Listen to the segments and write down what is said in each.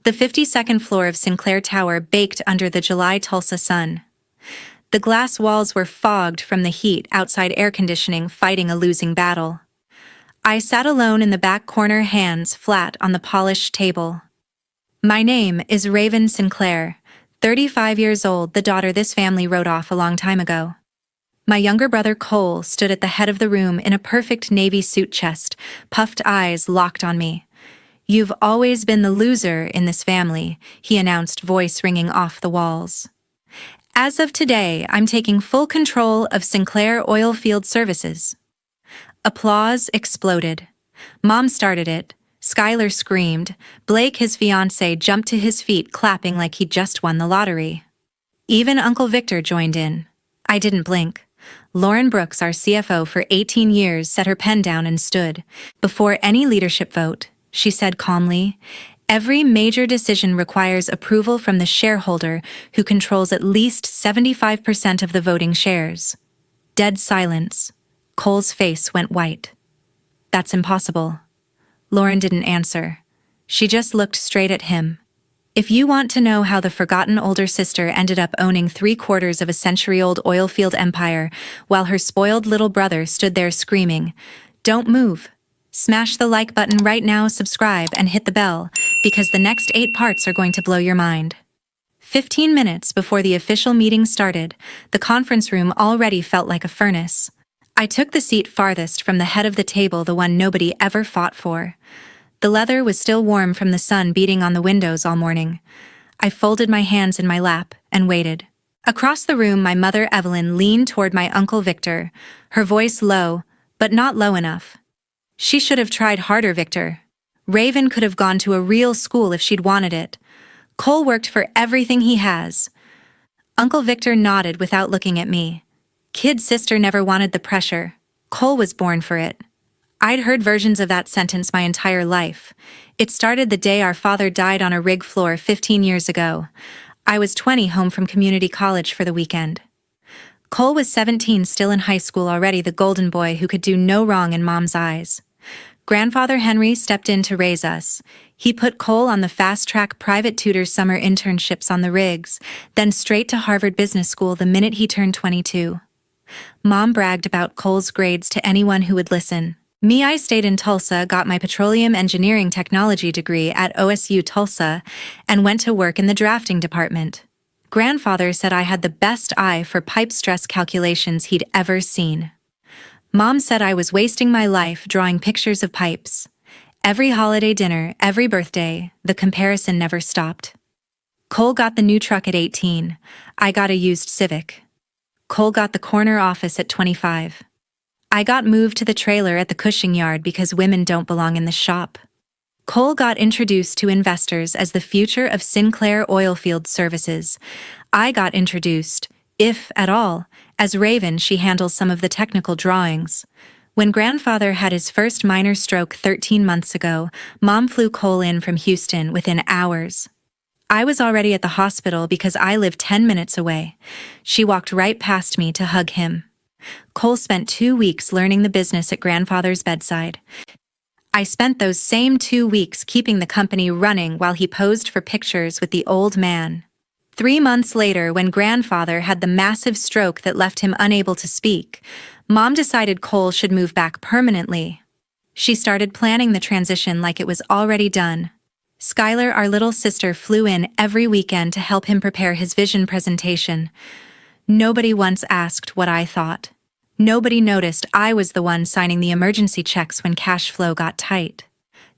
The 52nd floor of Sinclair Tower baked under the July Tulsa sun. The glass walls were fogged from the heat, outside air conditioning fighting a losing battle. I sat alone in the back corner, hands flat on the polished table. My name is Raven Sinclair, 35 years old, the daughter this family wrote off a long time ago. My younger brother Cole stood at the head of the room in a perfect navy suit, chest, puffed eyes locked on me. "You've always been the loser in this family," he announced, voice ringing off the walls. "As of today, I'm taking full control of Sinclair Oilfield Services." Applause exploded. Mom started it. Skylar screamed. Blake, his fiancé, jumped to his feet, clapping like he'd just won the lottery. Even Uncle Victor joined in. I didn't blink. Lauren Brooks, our CFO for 18 years, set her pen down and stood. "Before any leadership vote," she said calmly, "every major decision requires approval from the shareholder who controls at least 75% of the voting shares." Dead silence. Cole's face went white. "That's impossible." Lauren didn't answer. She just looked straight at him. "If you want to know how the forgotten older sister ended up owning 3/4 of a century-old oilfield empire while her spoiled little brother stood there screaming, don't move. Smash the like button right now, subscribe, and hit the bell, because the next 8 parts are going to blow your mind." 15 minutes before the official meeting started, the conference room already felt like a furnace. I took the seat farthest from the head of the table, the one nobody ever fought for. The leather was still warm from the sun beating on the windows all morning. I folded my hands in my lap and waited. Across the room, my mother Evelyn leaned toward my Uncle Victor, her voice low, but not low enough. "She should have tried harder, Victor. Raven could have gone to a real school if she'd wanted it. Cole worked for everything he has." Uncle Victor nodded without looking at me. "Kid sister never wanted the pressure. Cole was born for it." I'd heard versions of that sentence my entire life. It started the day our father died on a rig floor 15 years ago. I was 20, home from community college for the weekend. Cole was 17, still in high school, already the golden boy who could do no wrong in Mom's eyes. Grandfather Henry stepped in to raise us. He put Cole on the fast-track private tutor summer internships on the rigs, then straight to Harvard Business School the minute he turned 22. Mom bragged about Cole's grades to anyone who would listen. Me, I stayed in Tulsa, got my petroleum engineering technology degree at OSU Tulsa, and went to work in the drafting department. Grandfather said I had the best eye for pipe stress calculations he'd ever seen. Mom said I was wasting my life drawing pictures of pipes. Every holiday dinner, every birthday, the comparison never stopped. Cole got the new truck at 18. I got a used Civic. Cole got the corner office at 25. I got moved to the trailer at the Cushing yard because women don't belong in the shop. Cole got introduced to investors as the future of Sinclair Oilfield Services. I got introduced, if at all, as Raven. She handles some of the technical drawings. When Grandfather had his first minor stroke 13 months ago, Mom flew Cole in from Houston within hours. I was already at the hospital because I lived 10 minutes away. She walked right past me to hug him. Cole spent 2 weeks learning the business at Grandfather's bedside. I spent those same 2 weeks keeping the company running while he posed for pictures with the old man. 3 months later, when Grandfather had the massive stroke that left him unable to speak, Mom decided Cole should move back permanently. She started planning the transition like it was already done. Skylar, our little sister, flew in every weekend to help him prepare his vision presentation. Nobody once asked what I thought. Nobody noticed I was the one signing the emergency checks when cash flow got tight.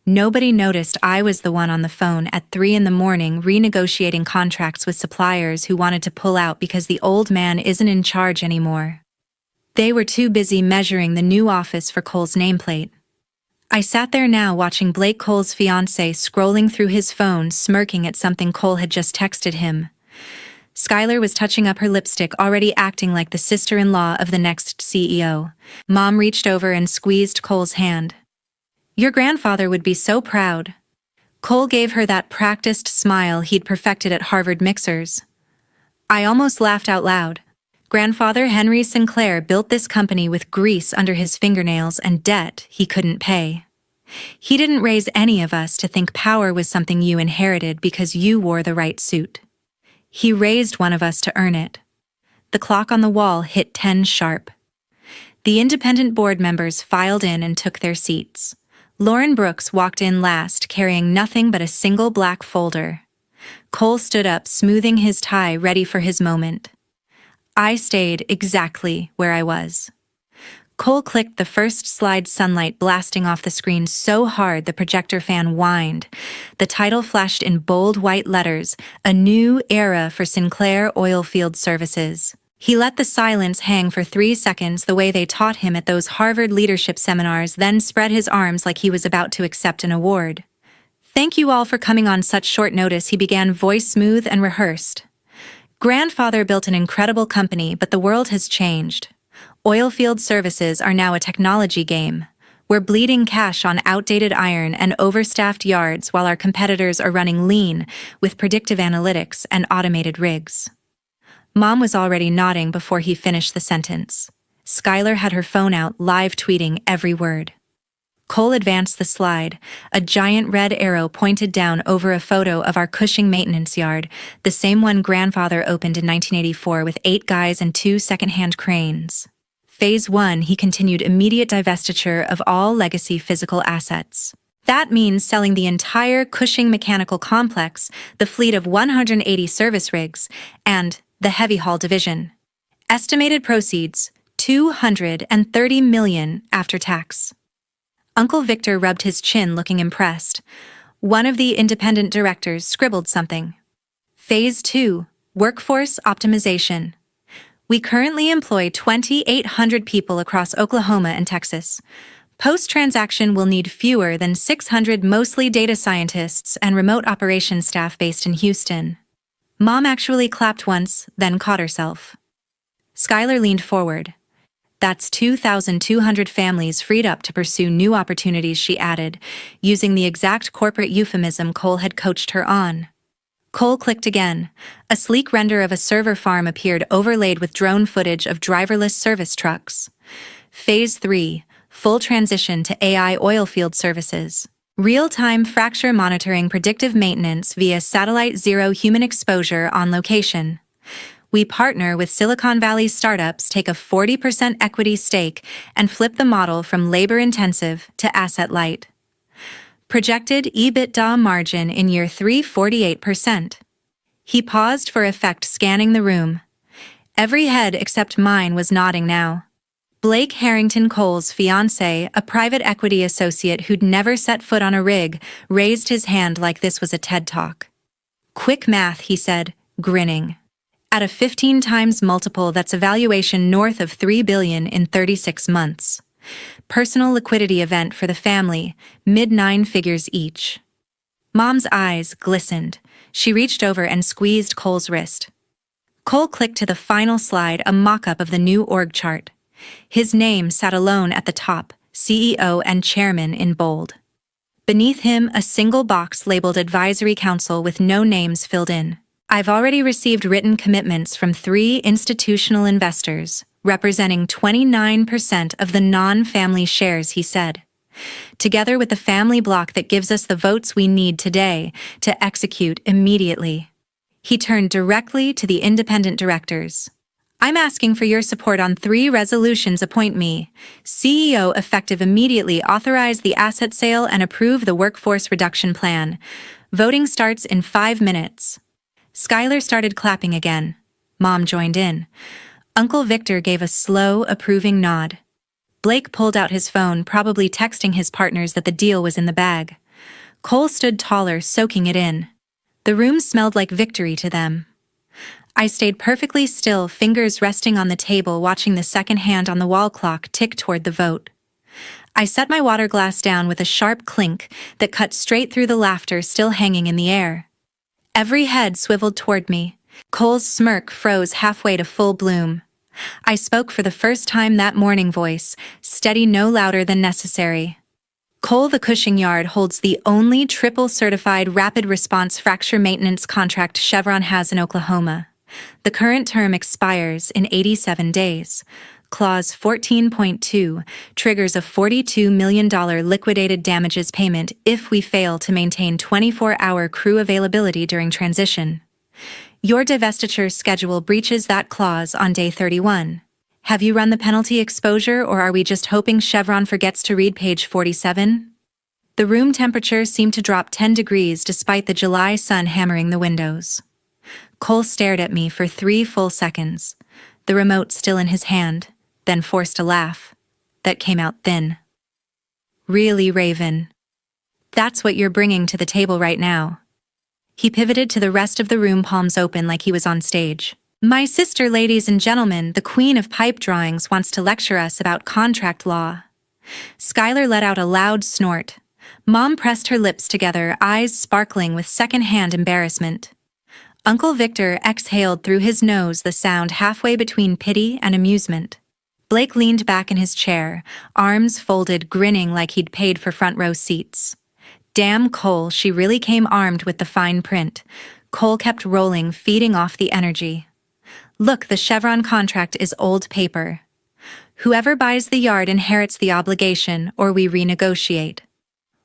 Nobody noticed I was the one on the phone at 3 in the morning renegotiating contracts with suppliers who wanted to pull out because the old man isn't in charge anymore. They were too busy measuring the new office for Cole's nameplate. I sat there now watching Blake, Cole's fiancé, scrolling through his phone, smirking at something Cole had just texted him. Skylar was touching up her lipstick, already acting like the sister-in-law of the next CEO. Mom reached over and squeezed Cole's hand. "Your grandfather would be so proud." Cole gave her that practiced smile he'd perfected at Harvard mixers. I almost laughed out loud. Grandfather Henry Sinclair built this company with grease under his fingernails and debt he couldn't pay. He didn't raise any of us to think power was something you inherited because you wore the right suit. He raised one of us to earn it. The clock on the wall hit 10 sharp. The independent board members filed in and took their seats. Lauren Brooks walked in last, carrying nothing but a single black folder. Cole stood up, smoothing his tie, ready for his moment. I stayed exactly where I was. Cole clicked the first slide, sunlight blasting off the screen so hard the projector fan whined. The title flashed in bold white letters, "A New Era for Sinclair Oilfield Services." He let the silence hang for 3 seconds the way they taught him at those Harvard leadership seminars, then spread his arms like he was about to accept an award. "Thank you all for coming on such short notice," he began, voice smooth and rehearsed. "Grandfather built an incredible company, but the world has changed. Oilfield services are now a technology game. We're bleeding cash on outdated iron and overstaffed yards while our competitors are running lean with predictive analytics and automated rigs." Mom was already nodding before he finished the sentence. Skylar had her phone out, live tweeting every word. Cole advanced the slide. A giant red arrow pointed down over a photo of our Cushing maintenance yard, the same one Grandfather opened in 1984 with 8 guys and 2 second-hand cranes. Phase 1, he continued, immediate divestiture of all legacy physical assets. That means selling the entire Cushing mechanical complex, the fleet of 180 service rigs, and the heavy haul division. Estimated proceeds, $230 million after tax. Uncle Victor rubbed his chin, looking impressed. One of the independent directors scribbled something. Phase 2, workforce optimization. We currently employ 2,800 people across Oklahoma and Texas. Post-transaction, we'll need fewer than 600 mostly data scientists and remote operations staff based in Houston. Mom actually clapped once, then caught herself. Skylar leaned forward. That's 2,200 families freed up to pursue new opportunities, she added, using the exact corporate euphemism Cole had coached her on. Cole clicked again. A sleek render of a server farm appeared, overlaid with drone footage of driverless service trucks. Phase 3, full transition to AI oilfield services. Real-time fracture monitoring, predictive maintenance via satellite, zero human exposure on location. We partner with Silicon Valley startups, take a 40% equity stake, and flip the model from labor-intensive to asset-light. Projected EBITDA margin in year 3, 48%. He paused for effect, scanning the room. Every head except mine was nodding now. Blake Harrington, Cole's fiancé, a private equity associate who'd never set foot on a rig, raised his hand like this was a TED Talk. "Quick math," he said, grinning. "At a 15 times multiple, that's a valuation north of $3 billion in 36 months. Personal liquidity event for the family, mid-9 figures each." Mom's eyes glistened. She reached over and squeezed Cole's wrist. Cole clicked to the final slide, a mock-up of the new org chart. His name sat alone at the top, CEO and chairman in bold. Beneath him, a single box labeled Advisory Council with no names filled in. "I've already received written commitments from 3 institutional investors, representing 29% of the non-family shares," he said. "Together with the family block that gives us the votes we need today to execute immediately." He turned directly to the independent directors. "I'm asking for your support on 3 resolutions. Appoint me CEO effective immediately, authorize the asset sale, and approve the workforce reduction plan. Voting starts in 5 minutes. Skylar started clapping again. Mom joined in. Uncle Victor gave a slow, approving nod. Blake pulled out his phone, probably texting his partners that the deal was in the bag. Cole stood taller, soaking it in. The room smelled like victory to them. I stayed perfectly still, fingers resting on the table, watching the second hand on the wall clock tick toward the vote. I set my water glass down with a sharp clink that cut straight through the laughter still hanging in the air. Every head swiveled toward me. Cole's smirk froze halfway to full bloom. I spoke for the first time that morning, voice steady, no louder than necessary. Cole, the Cushing Yard holds the only triple-certified rapid response fracture maintenance contract Chevron has in Oklahoma. The current term expires in 87 days. Clause 14.2 triggers a $42 million liquidated damages payment if we fail to maintain 24-hour crew availability during transition. Your divestiture schedule breaches that clause on day 31. Have you run the penalty exposure, or are we just hoping Chevron forgets to read page 47? The room temperature seemed to drop 10 degrees despite the July sun hammering the windows. Cole stared at me for 3 full seconds, the remote still in his hand, then forced a laugh that came out thin. Really, Raven? That's what you're bringing to the table right now. He pivoted to the rest of the room, palms open like he was on stage. My sister, ladies and gentlemen, the queen of pipe drawings, wants to lecture us about contract law. Skylar let out a loud snort. Mom pressed her lips together, eyes sparkling with second-hand embarrassment. Uncle Victor exhaled through his nose, the sound halfway between pity and amusement. Blake leaned back in his chair, arms folded, grinning like he'd paid for front-row seats. Damn, Cole, she really came armed with the fine print. Cole kept rolling, feeding off the energy. Look, the Chevron contract is old paper. Whoever buys the yard inherits the obligation, or we renegotiate.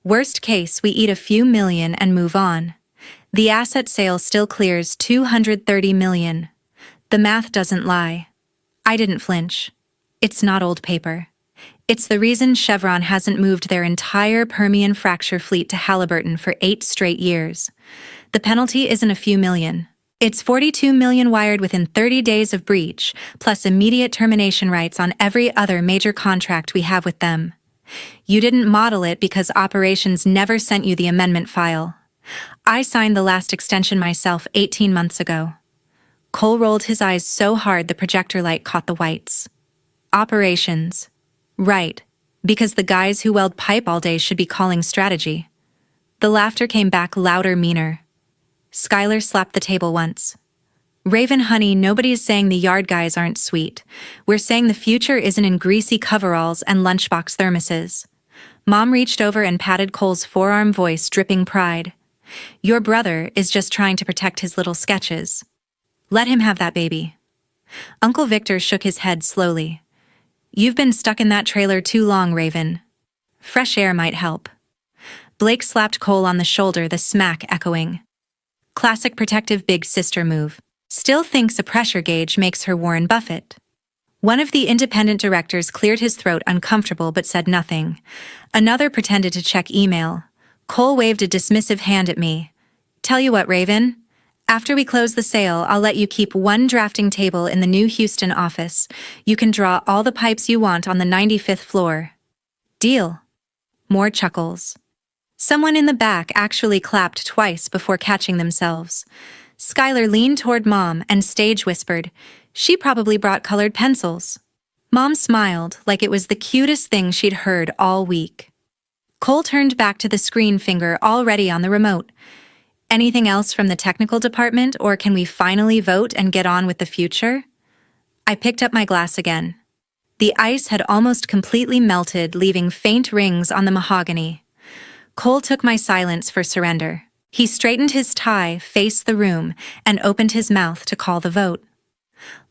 Worst case, we eat a few million and move on. The asset sale still clears $230 million. The math doesn't lie. I didn't flinch. It's not old paper. It's the reason Chevron hasn't moved their entire Permian fracture fleet to Halliburton for 8 straight years. The penalty isn't a few million. It's $42 million wired within 30 days of breach, plus immediate termination rights on every other major contract we have with them. You didn't model it because operations never sent you the amendment file. I signed the last extension myself 18 months ago. Cole rolled his eyes so hard the projector light caught the whites. Operations. Right, because the guys who weld pipe all day should be calling strategy. The laughter came back louder, meaner. Skylar slapped the table once. Raven, honey, nobody's saying the yard guys aren't sweet. We're saying the future isn't in greasy coveralls and lunchbox thermoses. Mom reached over and patted Cole's forearm, voice dripping pride. Your brother is just trying to protect his little sketches. Let him have that baby. Uncle Victor shook his head slowly. You've been stuck in that trailer too long, Raven. Fresh air might help. Blake slapped Cole on the shoulder, the smack echoing. Classic protective big sister move. Still thinks a pressure gauge makes her Warren Buffett. One of the independent directors cleared his throat, uncomfortable, but said nothing. Another pretended to check email. Cole waved a dismissive hand at me. Tell you what, Raven. After we close the sale, I'll let you keep one drafting table in the new Houston office. You can draw all the pipes you want on the 95th floor. Deal. More chuckles. Someone in the back actually clapped twice before catching themselves. Skylar leaned toward Mom and stage whispered, she probably brought colored pencils. Mom smiled like it was the cutest thing she'd heard all week. Cole turned back to the screen, finger already on the remote. Anything else from the technical department, or can we finally vote and get on with the future? I picked up my glass again. The ice had almost completely melted, leaving faint rings on the mahogany. Cole took my silence for surrender. He straightened his tie, faced the room, and opened his mouth to call the vote.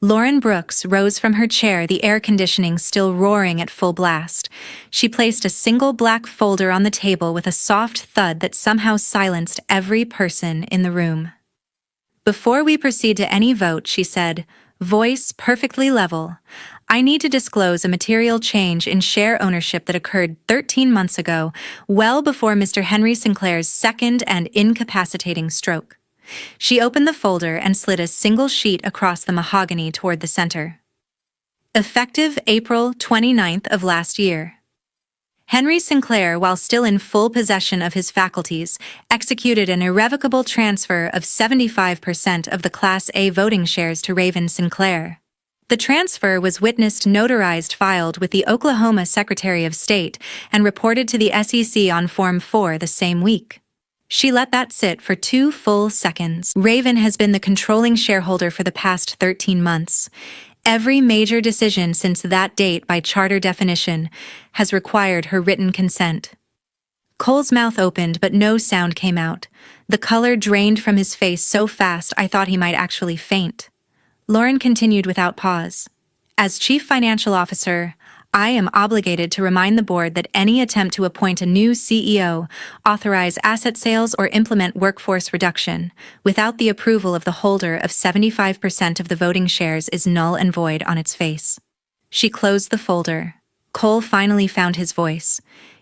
Lauren Brooks rose from her chair, the air conditioning still roaring at full blast. She placed a single black folder on the table with a soft thud that somehow silenced every person in the room. Before we proceed to any vote, she said, voice perfectly level, I need to disclose a material change in share ownership that occurred 13 months ago, well before Mr. Henry Sinclair's second and incapacitating stroke. She opened the folder and slid a single sheet across the mahogany toward the center. Effective April 29th of last year. Henry Sinclair, while still in full possession of his faculties, executed an irrevocable transfer of 75% of the Class A voting shares to Raven Sinclair. The transfer was witnessed, notarized, filed with the Oklahoma Secretary of State, and reported to the SEC on Form 4 the same week. She let that sit for 2 full seconds. Raven has been the controlling shareholder for the past 13 months. Every major decision since that date, by charter definition, has required her written consent. Cole's mouth opened, but no sound came out. The color drained from his face so fast I thought he might actually faint. Lauren continued without pause. As Chief Financial Officer, I am obligated to remind the board that any attempt to appoint a new CEO, authorize asset sales, or implement workforce reduction without the approval of the holder of 75% of the voting shares is null and void on its face. She closed the folder. Cole finally found his voice.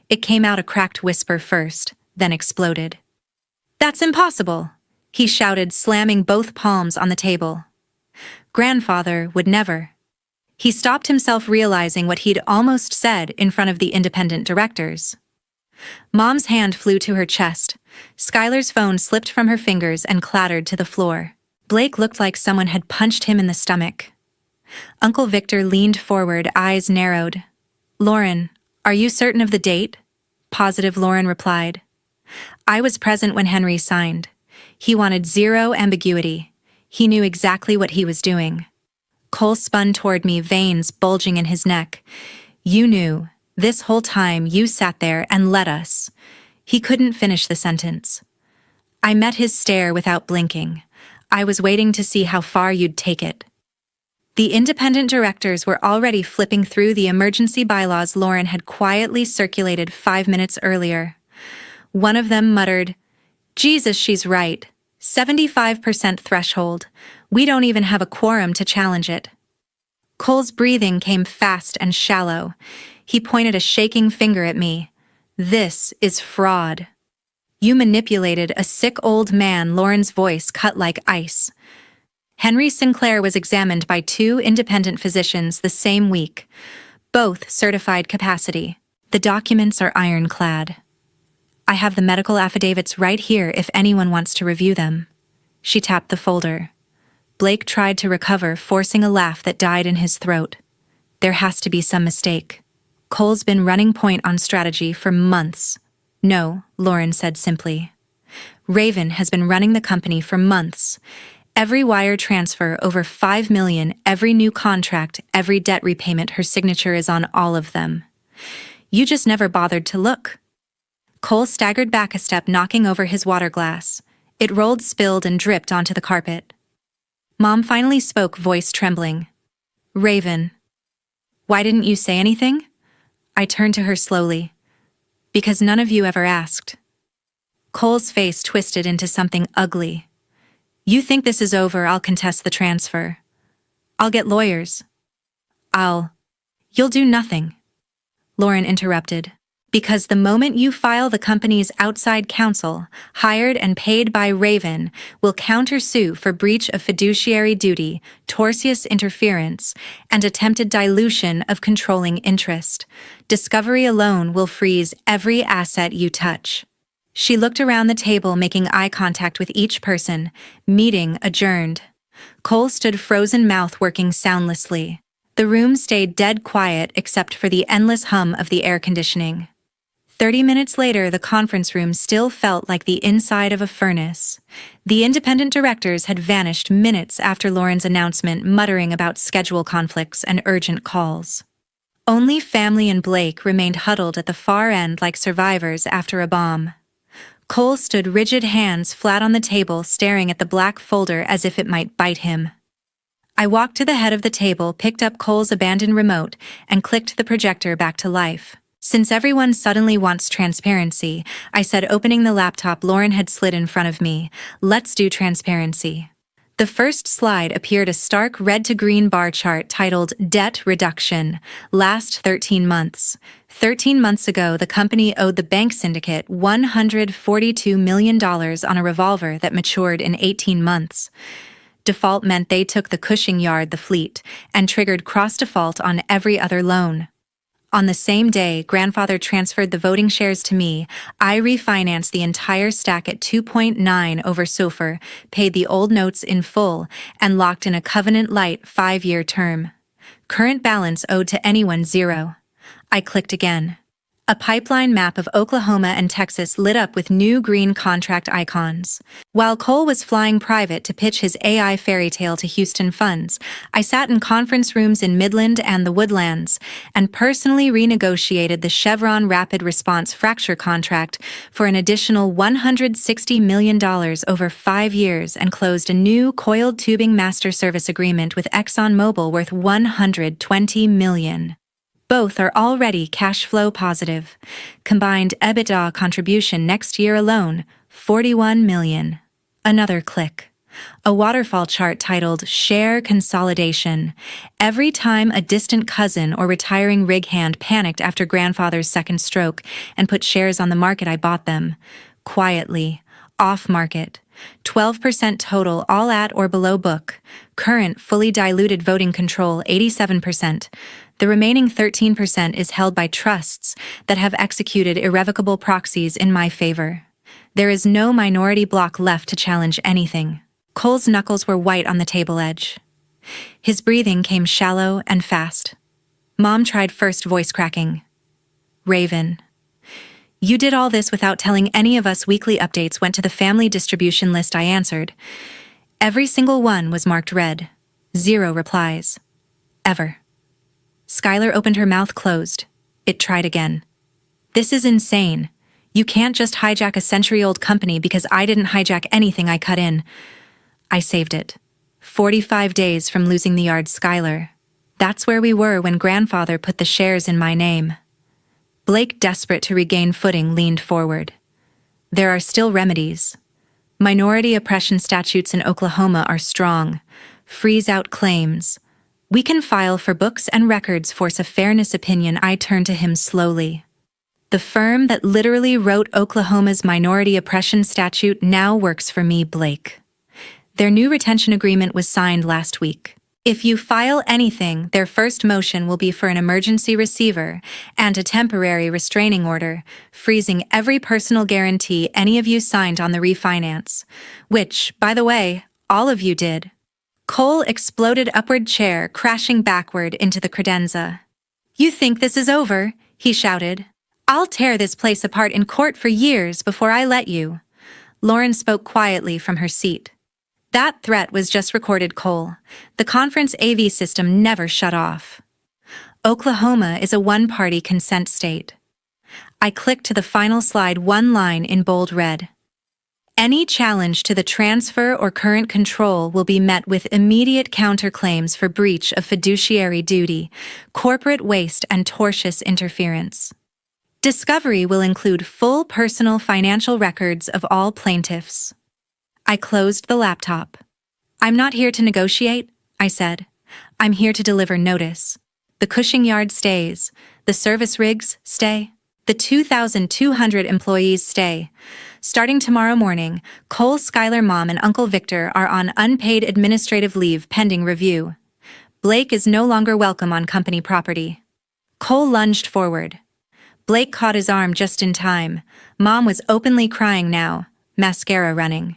It came out a cracked whisper first, then exploded. "That's impossible!" he shouted, slamming both palms on the table. Grandfather would never. He stopped himself, realizing what he'd almost said in front of the independent directors. Mom's hand flew to her chest. Skylar's phone slipped from her fingers and clattered to the floor. Blake looked like someone had punched him in the stomach. Uncle Victor leaned forward, eyes narrowed. "Lauren, are you certain of the date?" "Positive," Lauren replied. "I was present when Henry signed. He wanted zero ambiguity. He knew exactly what he was doing." Cole spun toward me, veins bulging in his neck. "You knew. This whole time you sat there and let us." He couldn't finish the sentence. I met his stare without blinking. I was waiting to see how far you'd take it. The independent directors were already flipping through the emergency bylaws Lauren had quietly circulated 5 minutes earlier. One of them muttered, "Jesus, she's right. 75% threshold. We don't even have a quorum to challenge it." Cole's breathing came fast and shallow. He pointed a shaking finger at me. "This is fraud. You manipulated a sick old man." Lauren's voice cut like ice. Henry Sinclair was examined by 2 independent physicians the same week, both certified capacity. The documents are ironclad. I have the medical affidavits right here if anyone wants to review them. She tapped the folder. Blake tried to recover, forcing a laugh that died in his throat. There has to be some mistake. Cole's been running point on strategy for months. "No," Lauren said simply. "Raven has been running the company for months. Every wire transfer, over $5 million, every new contract, every debt repayment, her signature is on all of them. You just never bothered to look." Cole staggered back a step, knocking over his water glass. It rolled, spilled, and dripped onto the carpet. Mom finally spoke, voice trembling. "Raven. Why didn't you say anything?" I turned to her slowly. "Because none of you ever asked." Cole's face twisted into something ugly. "You think this is over? I'll contest the transfer. I'll get lawyers. You'll do nothing." Lauren interrupted. "Because the moment you file the company's outside counsel, hired and paid by Raven, will countersue for breach of fiduciary duty, tortious interference, and attempted dilution of controlling interest. Discovery alone will freeze every asset you touch." She looked around the table, making eye contact with each person. Meeting adjourned. Cole stood, frozen mouth working soundlessly. The room stayed dead quiet except for the endless hum of the air conditioning. 30 minutes later, the conference room still felt like the inside of a furnace. The independent directors had vanished minutes after Lauren's announcement, muttering about schedule conflicts and urgent calls. Only family and Blake remained huddled at the far end like survivors after a bomb. Cole stood, rigid hands flat on the table, staring at the black folder as if it might bite him. I walked to the head of the table, picked up Cole's abandoned remote, and clicked the projector back to life. "Since everyone suddenly wants transparency," I said, opening the laptop Lauren had slid in front of me. "Let's do transparency." The first slide appeared, a stark red to green bar chart titled Debt Reduction, Last 13 Months. 13 months ago, the company owed the bank syndicate $142 million on a revolver that matured in 18 months. Default meant they took the Cushing Yard, the fleet, and triggered cross-default on every other loan. On the same day grandfather transferred the voting shares to me, I refinanced the entire stack at 2.9 over SOFR, paid the old notes in full, and locked in a covenant-light 5-year term. Current balance owed to anyone, 0. I clicked again. A pipeline map of Oklahoma and Texas lit up with new green contract icons. While Cole was flying private to pitch his AI fairy tale to Houston funds, I sat in conference rooms in Midland and the Woodlands and personally renegotiated the Chevron Rapid Response Fracture contract for an additional $160 million over 5 years and closed a new coiled tubing master service agreement with ExxonMobil worth $120 million. Both are already cash flow positive. Combined EBITDA contribution next year alone, $41 million. Another click. A waterfall chart titled Share Consolidation. Every time a distant cousin or retiring rig hand panicked after grandfather's second stroke and put shares on the market, I bought them. Quietly. Off market. 12% total, all at or below book. Current fully diluted voting control, 87%. The remaining 13% is held by trusts that have executed irrevocable proxies in my favor. There is no minority bloc left to challenge anything. Cole's knuckles were white on the table edge. His breathing came shallow and fast. Mom tried first, voice cracking. Raven. You did all this without telling any of us. Weekly updates went to the family distribution list, I answered. Every single one was marked red. 0 replies. Ever. Skylar opened her mouth closed. It tried again. This is insane. You can't just hijack a century-old company because I didn't hijack anything I cut in. I saved it. 45 days from losing the yard, Skylar. That's where we were when grandfather put the shares in my name. Blake, desperate to regain footing, leaned forward. There are still remedies. Minority oppression statutes in Oklahoma are strong. Freeze out claims. We can file for books and records, force a fairness opinion. I turned to him slowly. The firm that literally wrote Oklahoma's minority oppression statute now works for me, Blake. Their new retention agreement was signed last week. If you file anything, their first motion will be for an emergency receiver and a temporary restraining order, freezing every personal guarantee any of you signed on the refinance. Which, by the way, all of you did. Cole exploded upward chair, crashing backward into the credenza. You think this is over? He shouted. I'll tear this place apart in court for years before I let you. Lauren spoke quietly from her seat. That threat was just recorded, Cole. The conference AV system never shut off. Oklahoma is a one-party consent state. I clicked to the final slide, one line in bold red. Any challenge to the transfer or current control will be met with immediate counterclaims for breach of fiduciary duty, corporate waste, and tortious interference. Discovery will include full personal financial records of all plaintiffs. I closed the laptop. I'm not here to negotiate, I said. I'm here to deliver notice. The Cushing yard stays. The service rigs stay. The 2,200 employees stay. Starting tomorrow morning, Cole, Skylar, Mom, and Uncle Victor are on unpaid administrative leave pending review. Blake is no longer welcome on company property. Cole lunged forward. Blake caught his arm just in time. Mom was openly crying now, mascara running.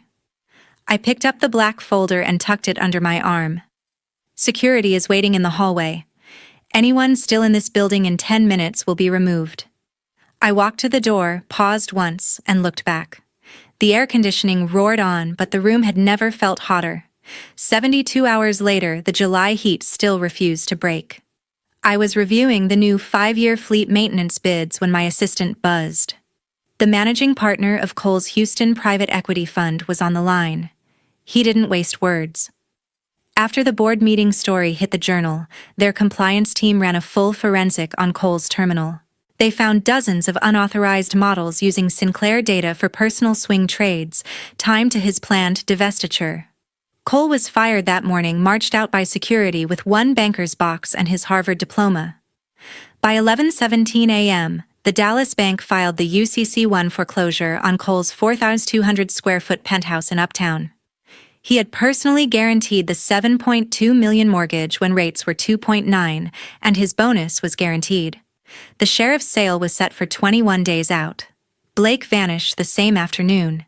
I picked up the black folder and tucked it under my arm. Security is waiting in the hallway. Anyone still in this building in 10 minutes will be removed. I walked to the door, paused once, and looked back. The air conditioning roared on, but the room had never felt hotter. 72 hours later, the July heat still refused to break. I was reviewing the new 5-year fleet maintenance bids when my assistant buzzed. The managing partner of Cole's Houston private equity fund was on the line. He didn't waste words. After the board meeting story hit the Journal, their compliance team ran a full forensic on Cole's terminal. They found dozens of unauthorized models using Sinclair data for personal swing trades, timed to his planned divestiture. Cole was fired that morning, marched out by security with one banker's box and his Harvard diploma. By 11:17 a.m., the Dallas bank filed the UCC-1 foreclosure on Cole's 4,200-square-foot penthouse in Uptown. He had personally guaranteed the $7.2 million mortgage when rates were 2.9, and his bonus was guaranteed. The sheriff's sale was set for 21 days out. Blake vanished the same afternoon.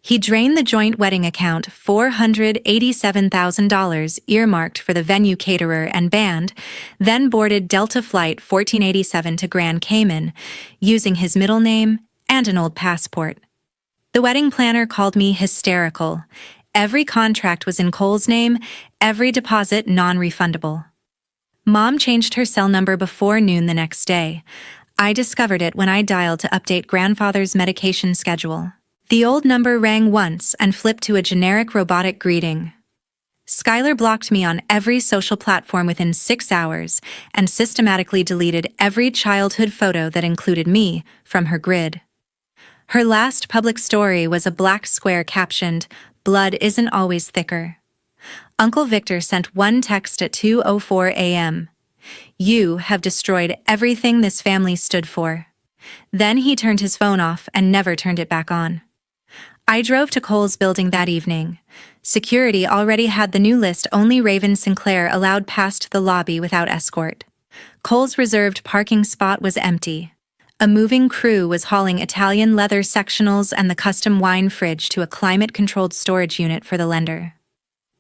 He drained the joint wedding account, $487,000 earmarked for the venue caterer and band, then boarded Delta Flight 1487 to Grand Cayman, using his middle name and an old passport. The wedding planner called me hysterical. Every contract was in Cole's name, every deposit non-refundable. Mom changed her cell number before noon the next day. I discovered it when I dialed to update grandfather's medication schedule. The old number rang once and flipped to a generic robotic greeting. Skylar blocked me on every social platform within 6 hours and systematically deleted every childhood photo that included me from her grid. Her last public story was a black square captioned, "Blood isn't always thicker." Uncle Victor sent one text at 2:04 a.m. "You have destroyed everything this family stood for." Then he turned his phone off and never turned it back on. I drove to Cole's building that evening. Security already had the new list only Raven Sinclair allowed past the lobby without escort. Cole's reserved parking spot was empty. A moving crew was hauling Italian leather sectionals and the custom wine fridge to a climate-controlled storage unit for the lender.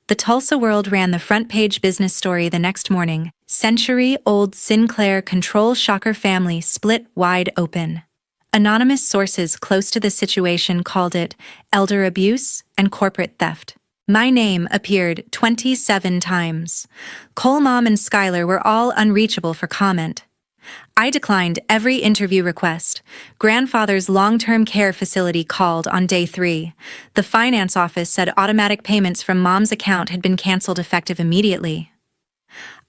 The Tulsa World ran the front-page business story the next morning. Century-old Sinclair control shocker family split wide open. Anonymous sources close to the situation called it elder abuse and corporate theft. My name appeared 27 times. Cole, Mom, and Skylar were all unreachable for comment. I declined every interview request. Grandfather's long-term care facility called on day 3. The finance office said automatic payments from Mom's account had been canceled effective immediately.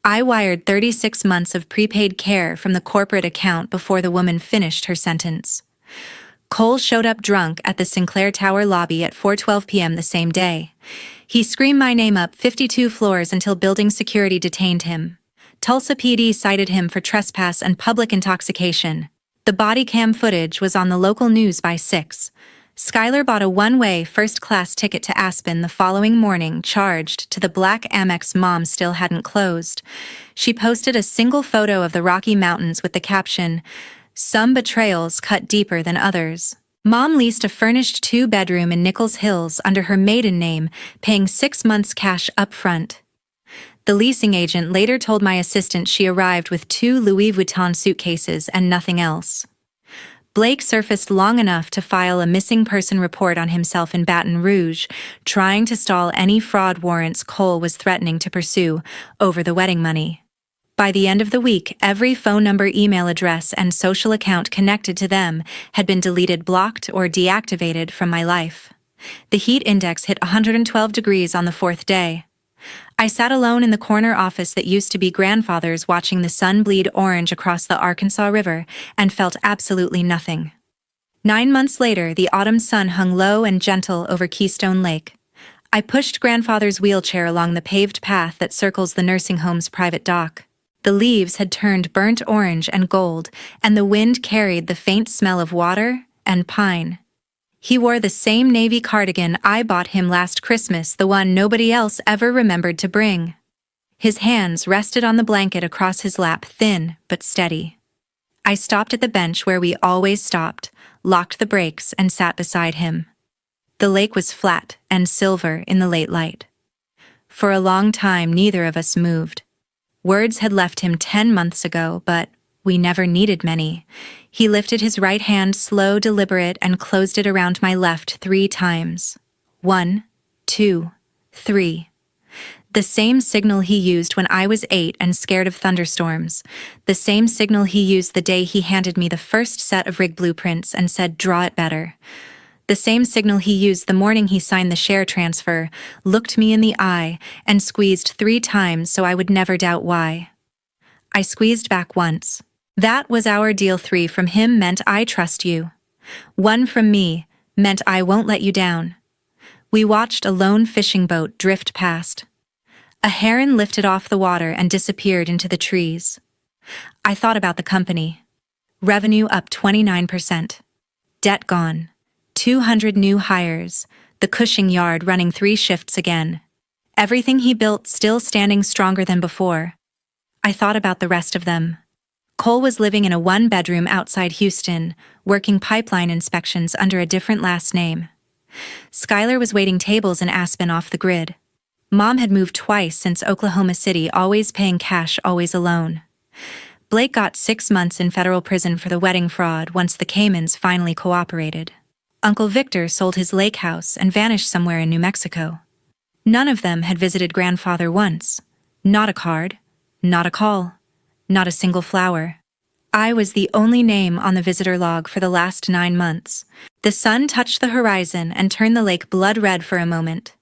I wired 36 months of prepaid care from the corporate account before the woman finished her sentence. Cole showed up drunk at the Sinclair Tower lobby at 4:12 p.m. the same day. He screamed my name up 52 floors until building security detained him. Tulsa PD cited him for trespass and public intoxication. The body cam footage was on the local news by 6. Skylar bought a one-way first-class ticket to Aspen the following morning, charged to the black Amex Mom still hadn't closed. She posted a single photo of the Rocky Mountains with the caption, "Some betrayals cut deeper than others." Mom leased a furnished 2-bedroom in Nichols Hills under her maiden name, paying 6 months cash up front. The leasing agent later told my assistant she arrived with 2 Louis Vuitton suitcases and nothing else. Blake surfaced long enough to file a missing person report on himself in Baton Rouge, trying to stall any fraud warrants Cole was threatening to pursue over the wedding money. By the end of the week, every phone number, email address, and social account connected to them had been deleted, blocked, or deactivated from my life. The heat index hit 112 degrees on the 4th day. I sat alone in the corner office that used to be grandfather's, watching the sun bleed orange across the Arkansas River, and felt absolutely nothing. 9 months later, the autumn sun hung low and gentle over Keystone Lake. I pushed grandfather's wheelchair along the paved path that circles the nursing home's private dock. The leaves had turned burnt orange and gold, and the wind carried the faint smell of water and pine. He wore the same navy cardigan I bought him last Christmas, the one nobody else ever remembered to bring. His hands rested on the blanket across his lap, thin but steady. I stopped at the bench where we always stopped, locked the brakes, and sat beside him. The lake was flat and silver in the late light. For a long time, neither of us moved. Words had left him 10 months ago, but we never needed many. He lifted his right hand, slow, deliberate, and closed it around my left 3 times. 1, 2, 3. The same signal he used when I was 8 and scared of thunderstorms. The same signal he used the day he handed me the first set of rig blueprints and said, "Draw it better." The same signal he used the morning he signed the share transfer, looked me in the eye, and squeezed 3 times so I would never doubt why. I squeezed back once. That was our deal. 3 from him meant I trust you. 1 from me meant I won't let you down. We watched a lone fishing boat drift past. A heron lifted off the water and disappeared into the trees. I thought about the company. Revenue up 29%. Debt gone. 200 new hires. The Cushing yard running 3 shifts again. Everything he built still standing stronger than before. I thought about the rest of them. Cole was living in a 1-bedroom outside Houston, working pipeline inspections under a different last name. Skylar was waiting tables in Aspen off the grid. Mom had moved twice since Oklahoma City, always paying cash, always alone. Blake got 6 months in federal prison for the wedding fraud once the Caymans finally cooperated. Uncle Victor sold his lake house and vanished somewhere in New Mexico. None of them had visited grandfather once. Not a card, not a call, not a single flower. I was the only name on the visitor log for the last 9 months. The sun touched the horizon and turned the lake blood red for a moment.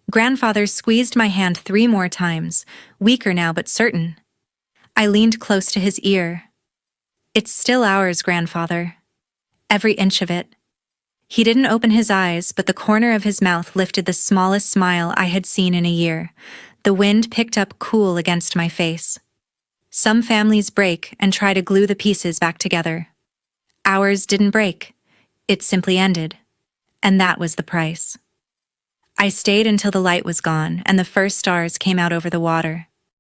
Grandfather squeezed my hand 3 more times, weaker now but certain. I leaned close to his ear. "It's still ours, grandfather. Every inch of it." He didn't open his eyes, but the corner of his mouth lifted the smallest smile I had seen in a year. The wind picked up cool against my face. Some families break and try to glue the pieces back together. Ours didn't break. It simply ended. And that was the price. I stayed until the light was gone and the first stars came out over the water.